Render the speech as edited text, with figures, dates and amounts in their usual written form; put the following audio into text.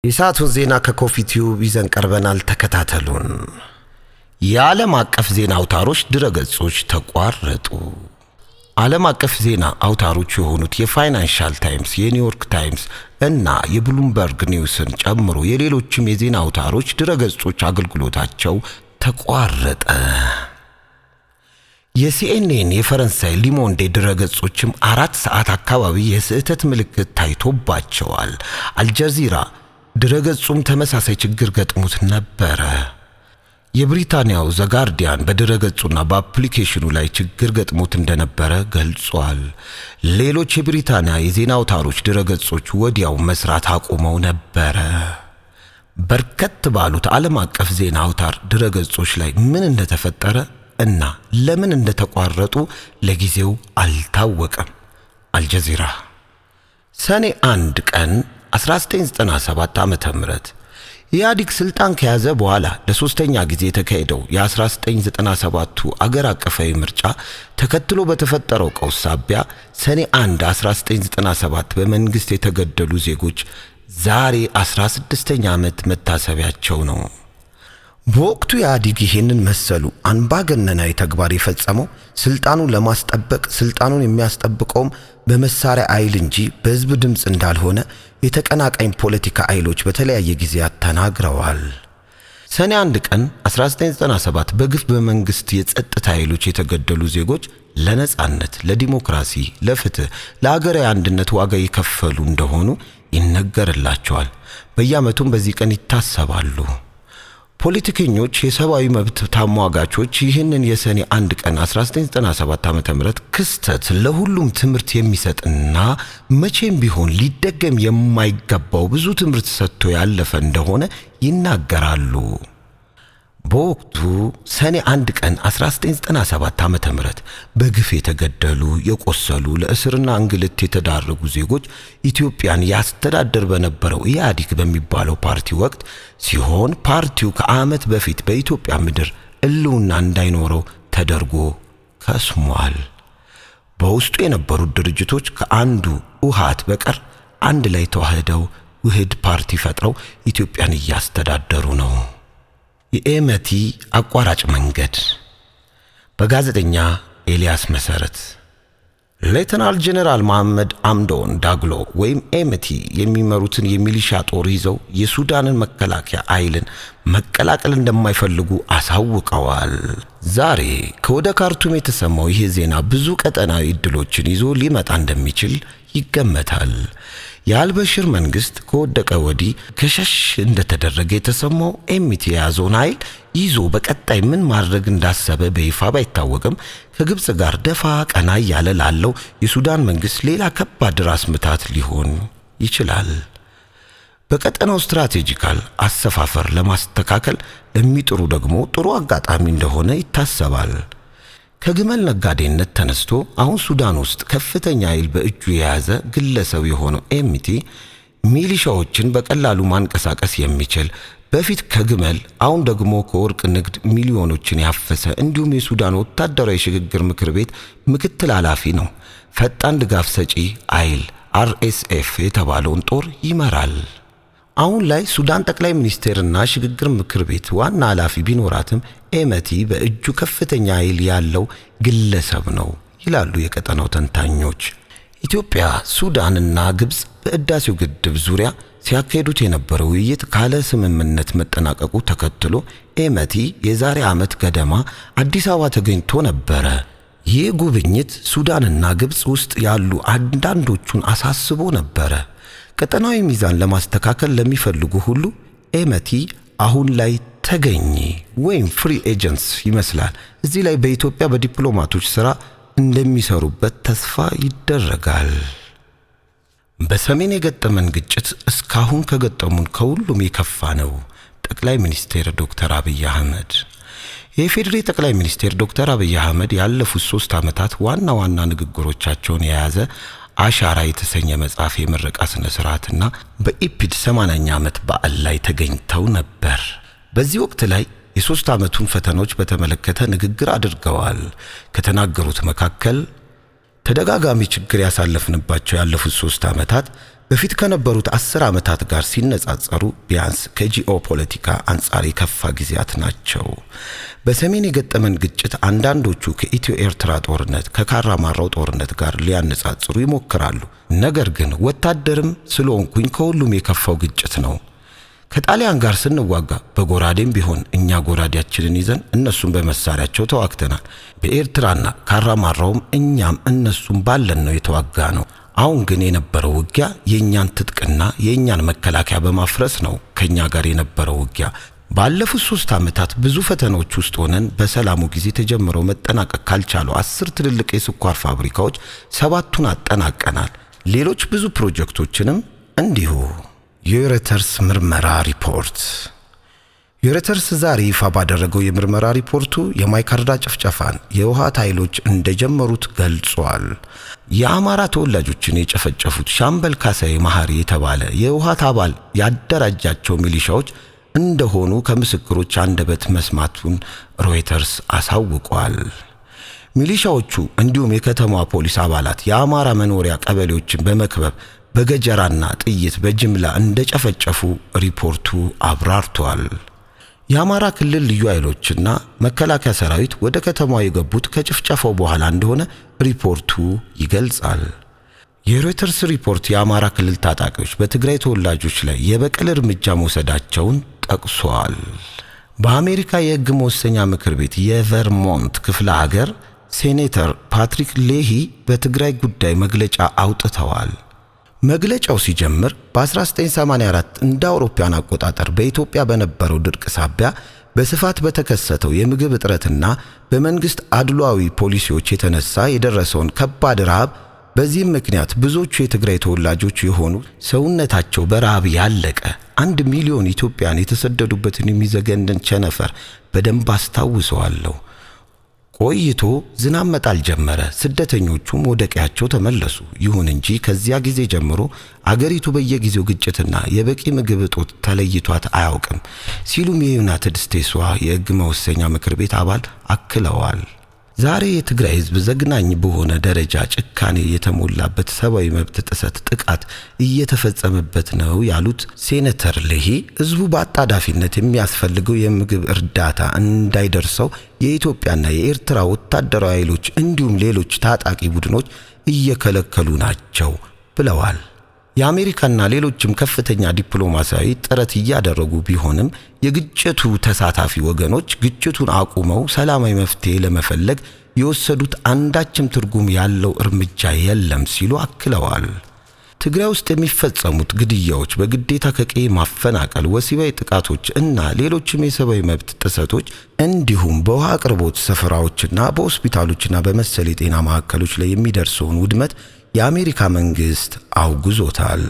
የሰዓቱን ዜና ከኮፊ ቲዩብ ይዘን ቀርበናል። ተከታተሉን። የዓለም አቀፍ ዜና አውታሮች ድረገጾች ተቋረጡ። ዓለም አቀፍ ዜና አውታሮች የሆኑት የፋይናንሻል ታይምስ፣ የኒውዮርክ ታይምስ እና የብሉምበርግ ኒውስን ጨምሮ የሌሎችም የዜና አውታሮች ድረገጾች አገልግሎታቸው ተቋረጠ። የሲኤንኤን የፈረንሳይ ሊሞንዴ ድረገጾችም 4 ሰዓት አካባቢ የስህተት ምልክት ታይቶባቸዋል። አልጀዚራ ድረገጹም ተመሳሳይ ችግር ገጥሞት ነበረ። የብሪታንያው ዘጋርዲያን በድረገጹና በአፕሊኬሽኑ ላይ ችግር ገጥሞት እንደነበረ ገልጿል። ሌሎች የብሪታንያ የዜና አውታሮች ድረገጾች ወዲያው መስራት አቁመው ነበረ። በርከት ባሉት ዓለም አቀፍ ዜና አውታር ድረገጾች ላይ ምን እንደተፈጠረ እና ለምን እንደተቋረጡ ለጊዜው አልታወቀም። አልጀዚራ ሰኔ 1 ቀን 1997 ዓመተ ምህረት ኢህአዴግ ስልጣን ከያዘ በኋላ ለሶስተኛ ጊዜ የተካሄደው የ1997ቱ አገር አቀፋዊ ምርጫ ተከትሎ በተፈጠረው ቀውስ ሳቢያ ሰኔ 1 1997 በመንግስት የተገደሉ ዜጎች ዛሬ 16ኛ ዓመት መታሰቢያቸው ነው። በወቅቱ ኢህአዴግ ይህንን መሰሉ አንባገነናዊ ተግባር የፈጸመው ስልጣኑን ለማስጠበቅ ስልጣኑን የሚያስጠብቀውም በመሳሪያ ኃይል እንጂ በህዝብ ድምጽ እንዳልሆነ የተቀናቃኝ ፖለቲካ ኃይሎች በተለያየ ጊዜያት ተናግረዋል። ሰኔ 1 ቀን 1997 በግፍ በመንግስት የጸጥታ ኃይሎች የተገደሉ ዜጎች ለነጻነት፣ ለዲሞክራሲ፣ ለፍትህ፣ ለሀገራዊ አንድነት ዋጋ የከፈሉ እንደሆኑ ይነገርላቸዋል። በየዓመቱም በዚህ ቀን ይታሰባሉ። ፖለቲከኞች፣ የሰብአዊ መብት ተሟጋቾች ይህንን የሰኔ 1 ቀን 1997 ዓ.ም ክስተት ለሁሉም ትምህርት የሚሰጥና መቼም ቢሆን ሊደገም የማይገባው ብዙ ትምህርት ሰጥቶ ያለፈ እንደሆነ ይናገራሉ። በወቅቱ ሰኔ 1 ቀን 1997 ዓ.ም በግፍ የተገደሉ፣ የቆሰሉ፣ ለእስርና እንግልት የተዳረጉ ዜጎች ኢትዮጵያን ያስተዳድር በነበረው ኢህአዴግ በሚባለው ፓርቲ ወቅት ሲሆን ፓርቲው ከዓመት በፊት በኢትዮጵያ ምድር ህልውና እንዳይኖረው ተደርጎ ከስሟል። በውስጡ የነበሩት ድርጅቶች ከአንዱ ውሃት በቀር አንድ ላይ ተዋህደው ውህድ ፓርቲ ፈጥረው ኢትዮጵያን እያስተዳደሩ ነው። የኤመቲ አቋራጭ መንገድ በጋዜጠኛ ኤልያስ መሰረት ሌተናል ጄኔራል መሐመድ አምዶን ዳግሎ ወይም ኤመቲ የሚመሩትን የሚሊሻ ጦር ይዘው የሱዳንን መከላከያ ኃይልን መቀላቀል እንደማይፈልጉ አሳውቀዋል። ዛሬ ከወደ ካርቱም የተሰማው ይህ ዜና ብዙ ቀጠናዊ ዕድሎችን ይዞ ሊመጣ እንደሚችል ይገመታል። የአልበሽር መንግስት ከወደቀ ወዲህ ከሸሽ እንደተደረገ የተሰማው ኤሚቲ የያዘውን ኃይል ይዞ በቀጣይ ምን ማድረግ እንዳሰበ በይፋ ባይታወቅም ከግብጽ ጋር ደፋ ቀና ያለ ላለው የሱዳን መንግስት ሌላ ከባድ ራስ ምታት ሊሆን ይችላል። በቀጠናው ስትራቴጂካል አሰፋፈር ለማስተካከል ለሚጥሩ ደግሞ ጥሩ አጋጣሚ እንደሆነ ይታሰባል። ከግመል ነጋዴነት ተነስቶ አሁን ሱዳን ውስጥ ከፍተኛ ኃይል በእጁ የያዘ ግለሰብ የሆነው ኤሚቲ ሚሊሻዎችን በቀላሉ ማንቀሳቀስ የሚችል በፊት ከግመል አሁን ደግሞ ከወርቅ ንግድ ሚሊዮኖችን ያፈሰ እንዲሁም የሱዳን ወታደራዊ ሽግግር ምክር ቤት ምክትል ኃላፊ ነው። ፈጣን ድጋፍ ሰጪ ኃይል RSF የተባለውን ጦር ይመራል። አሁን ላይ ሱዳን ጠቅላይ ሚኒስቴርና ሽግግር ምክር ቤት ዋና ኃላፊ ቢኖራትም ኤመቲ በእጁ ከፍተኛ ኃይል ያለው ግለሰብ ነው ይላሉ የቀጠናው ተንታኞች። ኢትዮጵያ፣ ሱዳንና ግብጽ በህዳሴው ግድብ ዙሪያ ሲያካሂዱት የነበረው ውይይት ካለ ስምምነት መጠናቀቁ ተከትሎ ኤመቲ የዛሬ ዓመት ገደማ አዲስ አበባ ተገኝቶ ነበረ። ይህ ጉብኝት ሱዳንና ግብጽ ውስጥ ያሉ አንዳንዶቹን አሳስቦ ነበረ። ቀጠናዊ ሚዛን ለማስተካከል ለሚፈልጉ ሁሉ ኤመቲ አሁን ላይ ተገኘ ወይም ፍሪ ኤጀንትስ ይመስላል። እዚህ ላይ በኢትዮጵያ በዲፕሎማቶች ሥራ እንደሚሰሩበት ተስፋ ይደረጋል። በሰሜን የገጠመን ግጭት እስካሁን ከገጠሙን ከሁሉም የከፋ ነው። ጠቅላይ ሚኒስቴር ዶክተር አብይ አህመድ የፌዴራል ጠቅላይ ሚኒስቴር ዶክተር አብይ አህመድ ያለፉት 3 ዓመታት ዋና ዋና ንግግሮቻቸውን የያዘ አሻራ የተሰኘ መጽሐፍ የምረቃ ስነ ስርዓትና በኢፒድ 80ኛ ዓመት በዓል ላይ ተገኝተው ነበር። በዚህ ወቅት ላይ የ3 ዓመቱን ፈተናዎች በተመለከተ ንግግር አድርገዋል። ከተናገሩት መካከል ተደጋጋሚ ችግር ያሳለፍንባቸው ያለፉት 3 ዓመታት በፊት ከነበሩት 10 ዓመታት ጋር ሲነጻጸሩ ቢያንስ ከጂኦፖለቲካ አንጻር የከፋ ጊዜያት ናቸው። በሰሜን የገጠመን ግጭት አንዳንዶቹ ከኢትዮ ኤርትራ ጦርነት ከካራማራው ጦርነት ጋር ሊያነጻጽሩ ይሞክራሉ። ነገር ግን ወታደርም ስለሆንኩኝ ከሁሉም የከፋው ግጭት ነው። ከጣሊያን ጋር ስንዋጋ በጎራዴም ቢሆን እኛ ጎራዴያችንን ይዘን እነሱም በመሳሪያቸው ተዋግተናል። በኤርትራና ካራማራውም እኛም እነሱም ባለን ነው የተዋጋ ነው። አሁን ግን የነበረው ውጊያ የኛን ትጥቅና የኛን መከላከያ በማፍረስ ነው ከኛ ጋር የነበረው ውጊያ። ባለፉት 3 ዓመታት ብዙ ፈተናዎች ውስጥ ሆነን በሰላሙ ጊዜ ተጀምረው መጠናቀቅ ካልቻሉ 10 ትልልቅ የስኳር ፋብሪካዎች 7ቱን አጠናቀናል። ሌሎች ብዙ ፕሮጀክቶችንም እንዲሁ። የሮይተርስ ምርመራ ሪፖርት። የሮይተርስ ዛሬ ይፋ ባደረገው የምርመራ ሪፖርቱ የማይካድራ ጭፍጨፋን የህወሓት ኃይሎች እንደጀመሩት ገልጿል። የአማራ ተወላጆችን የጨፈጨፉት ሻምበል ካሳዬ መሐሪ የተባለ የህወሓት አባል ያደራጃቸው ሚሊሻዎች እንደሆኑ ከምስክሮች አንደበት መስማቱን ሮይተርስ አሳውቋል። ሚሊሻዎቹ እንዲሁም የከተማዋ ፖሊስ አባላት የአማራ መኖሪያ ቀበሌዎችን በመክበብ በገጀራና ጥይት በጅምላ እንደጨፈጨፉ ሪፖርቱ አብራርቷል። የአማራ ክልል ልዩ ኃይሎችና መከላከያ ሰራዊት ወደ ከተማዋ የገቡት ከጭፍጨፋው በኋላ እንደሆነ ሪፖርቱ ይገልጻል። የሮይተርስ ሪፖርት የአማራ ክልል ታጣቂዎች በትግራይ ተወላጆች ላይ የበቀል እርምጃ መውሰዳቸውን ጠቅሷል። በአሜሪካ የሕግ መወሰኛ ምክር ቤት የቨርሞንት ክፍለ ሀገር ሴኔተር ፓትሪክ ሌሂ በትግራይ ጉዳይ መግለጫ አውጥተዋል። መግለጫው ሲጀምር በ1984 እንደ አውሮፓውያን አቆጣጠር በኢትዮጵያ በነበረው ድርቅ ሳቢያ በስፋት በተከሰተው የምግብ እጥረትና በመንግስት አድሏዊ ፖሊሲዎች የተነሳ የደረሰውን ከባድ ረሃብ፣ በዚህም ምክንያት ብዙዎቹ የትግራይ ተወላጆች የሆኑ ሰውነታቸው በረሃብ ያለቀ 1 ሚሊዮን ኢትዮጵያን የተሰደዱበትን የሚዘገንን ቸነፈር በደንብ አስታውሰዋለሁ። ቆይቶ ዝናብ መጣል ጀመረ። ስደተኞቹም ወደ ቀያቸው ተመለሱ። ይሁን እንጂ ከዚያ ጊዜ ጀምሮ አገሪቱ በየጊዜው ግጭትና የበቂ ምግብ እጦት ተለይቷት አያውቅም ሲሉም የዩናይትድ ስቴትስ የሕግ መወሰኛ ምክር ቤት አባል አክለዋል። ዛሬ የትግራይ ህዝብ ዘግናኝ በሆነ ደረጃ ጭካኔ የተሞላበት ሰብአዊ መብት ጥሰት ጥቃት እየተፈጸመበት ነው ያሉት ሴኔተር ሌሂ ህዝቡ በአጣዳፊነት የሚያስፈልገው የምግብ እርዳታ እንዳይደርሰው የኢትዮጵያና የኤርትራ ወታደራዊ ኃይሎች እንዲሁም ሌሎች ታጣቂ ቡድኖች እየከለከሉ ናቸው ብለዋል። የአሜሪካና ሌሎችም ከፍተኛ ዲፕሎማሲያዊ ጥረት እያደረጉ ቢሆንም የግጭቱ ተሳታፊ ወገኖች ግጭቱን አቁመው ሰላማዊ መፍትሄ ለመፈለግ የወሰዱት አንዳችም ትርጉም ያለው እርምጃ የለም ሲሉ አክለዋል። ትግራይ ውስጥ የሚፈጸሙት ግድያዎች፣ በግዴታ ከቀዬ ማፈናቀል፣ ወሲባዊ ጥቃቶች እና ሌሎችም የሰብአዊ መብት ጥሰቶች እንዲሁም በውሃ አቅርቦት ስፍራዎችና በሆስፒታሎችና በመሰል የጤና ማዕከሎች ላይ የሚደርሰውን ውድመት የአሜሪካ መንግስት አውግዞታል።